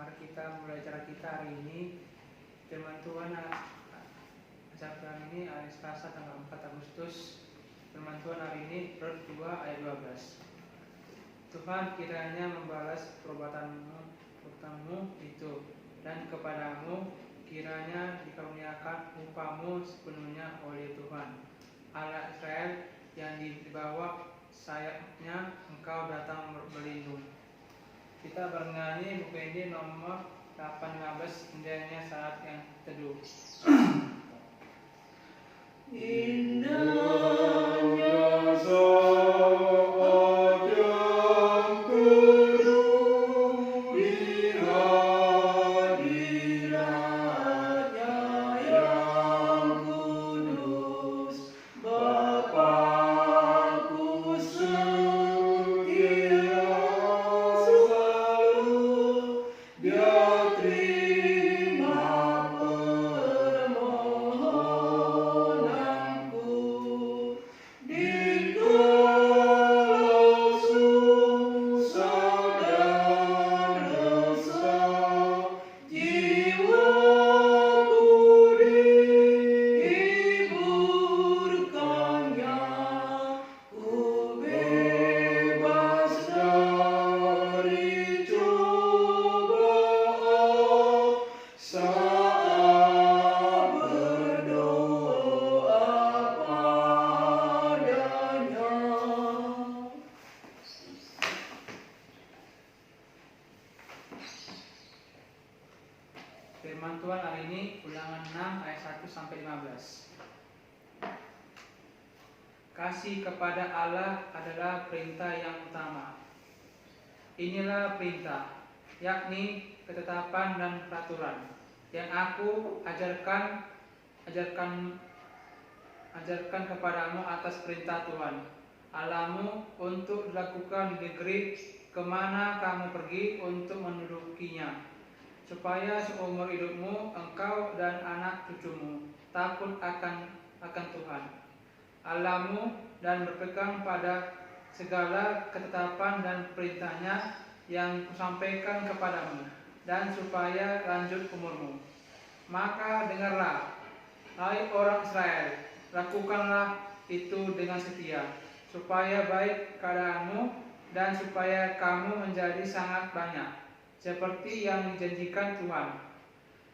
Mari kita mulai acara kita hari ini. Firman Tuhan acara ini hari Selasa tanggal 4 Agustus. Firman Tuhan hari ini Rut 2 ayat 12. Tuhan kiranya membalas perbuatanmu itu, dan kepadamu kiranya dikaruniakan upamu sepenuhnya oleh Tuhan Allah Israel, yang di bawah sayapnya engkau datang berlindung. Kita bernyanyi buku ini nomor 815, indahnya saat yang teduh. Indahnya saat yang teduh di hadiratnya yang kudus, Bapakku setia selalu, Dia terima permohonanku. Di kala susah dan resah, jiwaku dihiburkannya. Ku bebas dari cobaan saat berdoa padanya. Firman Tuhan hari ini Ulangan 6 ayat 1 sampai 15. Kasih kepada Allah adalah perintah yang utama. Inilah perintah, yakni ketetapan dan peraturan yang aku ajarkan kepadamu atas perintah Tuhan Allahmu untuk dilakukan di negeri kemana kamu pergi untuk mendudukinya, supaya seumur hidupmu engkau dan anak cucumu takut akan Tuhan Allahmu dan berpegang pada segala ketetapan dan perintahnya yang kusampaikan kepadamu, dan supaya lanjut umurmu. Maka dengarlah, hai orang Israel, lakukanlah itu dengan setia, supaya baik keadaanmu dan supaya kamu menjadi sangat banyak, seperti yang dijanjikan Tuhan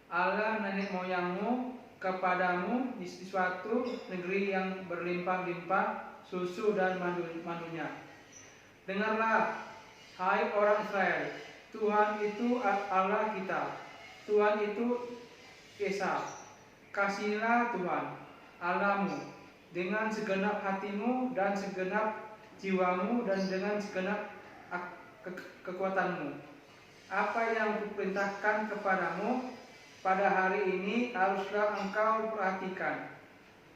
Allah nenek moyangmu kepadamu di suatu negeri yang berlimpah-limpah susu dan madunya. Dengarlah, hai orang Israel, Tuhan itu Allah kita, Tuhan itu Esa. Kasihilah Tuhan Allahmu dengan segenap hatimu dan segenap jiwamu dan dengan segenap kekuatanmu. Apa yang kuperintahkan kepadamu pada hari ini haruslah engkau perhatikan.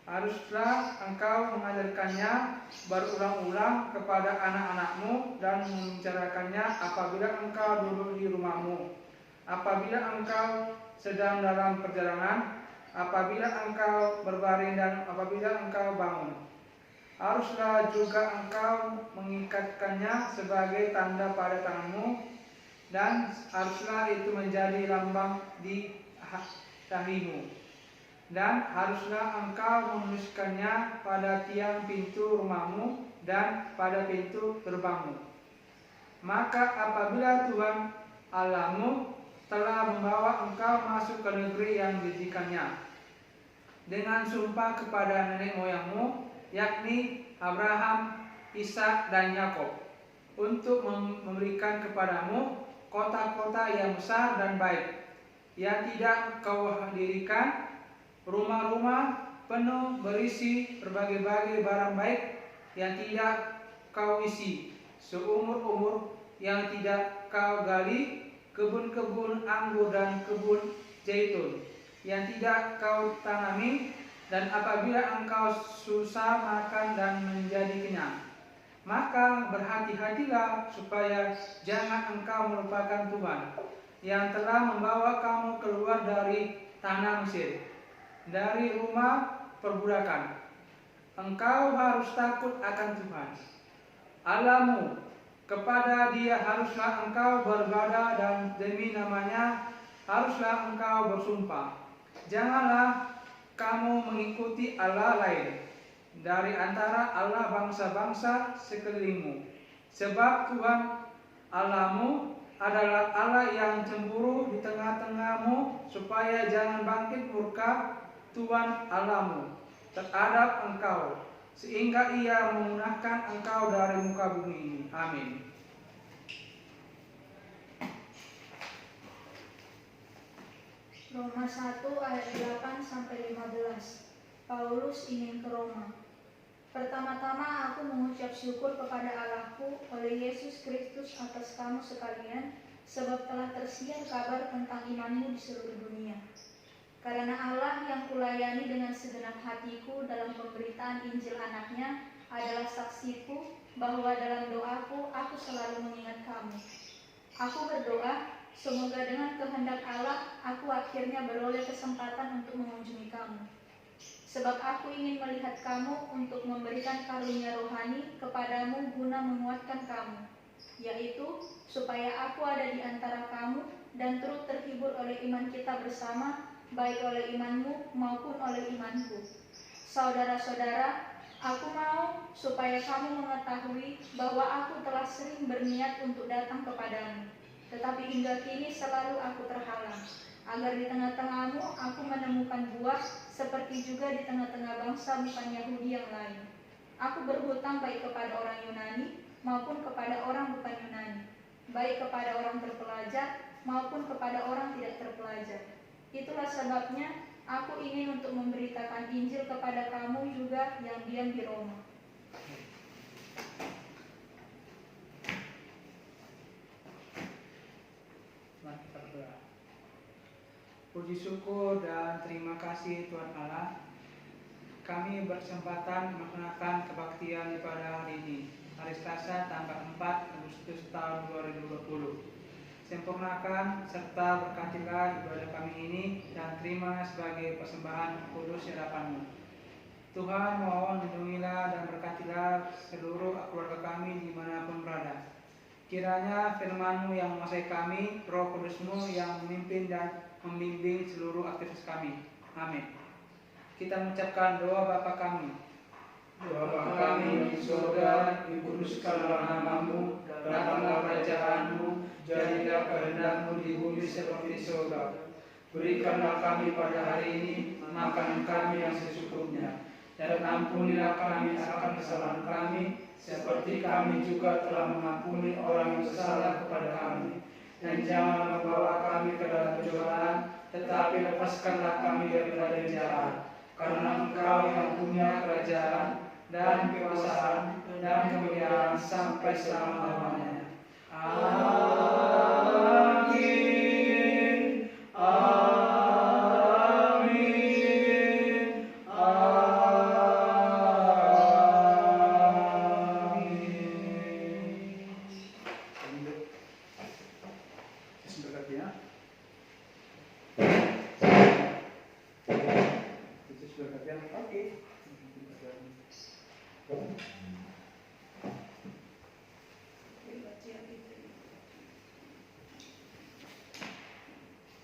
Haruslah engkau mengajarkannya berulang-ulang kepada anak-anakmu dan membicarakannya apabila engkau duduk di rumahmu, apabila engkau sedang dalam perjalanan, apabila engkau berbaring dan apabila engkau bangun. Haruslah juga engkau mengikatkannya sebagai tanda pada tanganmu, dan haruslah itu menjadi lambang di dahimu, dan haruslah engkau menuliskannya pada tiang pintu rumahmu dan pada pintu gerbangmu. Maka apabila Tuhan Allahmu telah membawa engkau masuk ke negeri yang dijanjikannya dengan sumpah kepada nenek moyangmu, yakni Abraham, Ishak dan Yakub, untuk memberikan kepadamu kota-kota yang besar dan baik, yang tidak kau dirikan, rumah-rumah penuh berisi berbagai-bagai barang baik yang tidak kau isi seumur-umur, yang tidak kau gali kebun-kebun anggur dan kebun zaitun yang tidak kau tanami, dan apabila engkau susah makan dan menjadi kenyang, maka berhati-hatilah supaya jangan engkau melupakan Tuhan yang telah membawa kamu keluar dari tanah Mesir, dari rumah perbudakan. Engkau harus takut akan Tuhan Allahmu Kepada Dia haruslah engkau beribadah dan demi namanya haruslah engkau bersumpah. Janganlah kamu mengikuti Allah lain dari antara Allah bangsa-bangsa sekelilingmu. Sebab Tuhan Allahmu adalah Allah yang cemburu di tengah-tengahmu, supaya jangan bangkit murka Tuhan Allahmu terhadap engkau, sehingga Ia memunahkan engkau dari muka bumi ini. Amin. Roma 1 ayat 8 sampai 15. Paulus ingin ke Roma. Pertama-tama aku mengucap syukur kepada Allahku oleh Yesus Kristus atas kamu sekalian, sebab telah tersiar kabar tentang imanmu di seluruh dunia. Karena Allah yang kulayani dengan segenap hatiku dalam pemberitaan Injil anaknya adalah saksiku bahwa dalam doaku aku selalu mengingat kamu. Aku berdoa, semoga dengan kehendak Allah aku akhirnya beroleh kesempatan untuk mengunjungi kamu. Sebab aku ingin melihat kamu untuk memberikan karunia rohani kepadamu guna menguatkan kamu, yaitu supaya aku ada di antara kamu dan turut terhibur oleh iman kita bersama, baik oleh imanmu maupun oleh imanku. Saudara-saudara, aku mau supaya kamu mengetahui bahwa aku telah sering berniat untuk datang kepadamu, tetapi hingga kini selalu aku terhalang, agar di tengah-tengahmu aku menemukan buah, seperti juga di tengah-tengah bangsa bukan Yahudi yang lain. Aku berhutang baik kepada orang Yunani maupun kepada orang bukan Yunani, baik kepada orang terpelajar maupun kepada orang tidak terpelajar. Itulah sebabnya aku ingin untuk memberitakan Injil kepada kamu juga yang diam di Roma. Mari kita berdoa. Puji syukur dan terima kasih Tuhan Allah, kami berkesempatan melaksanakan kebaktian pada hari ini, hari Selasa tanggal 4 Agustus tahun 2020. Sempurnakan serta berkatilah ibadah kami ini dan terima sebagai persembahan kudus di hadapan-Mu. Tuhan, mohon lindungilah dan berkatilah seluruh keluarga kami dimanapun berada. Kiranya firman-Mu yang menguasai kami, Roh Kudus-Mu yang memimpin dan membimbing seluruh aktivitas kami. Amin. Kita mengucapkan doa Bapa kami. Bapa kami di surga, dikuduskanlah nama-Mu, datanglah kerajaan-Mu, jadilah kehendak-Mu di bumi seperti di surga. Berikanlah kami pada hari ini makanan kami yang secukupnya, dan ampunilah kami akan kesalahan kami, seperti kami juga telah mengampuni orang yang bersalah kepada kami. Dan janganlah membawa kami ke dalam pencobaan, tetapi lepaskanlah kami daripada yang jahat. Karena Engkau yang punya kerajaan dan kekuasaan dan kemuliaan sampai selama-lamanya. Amin.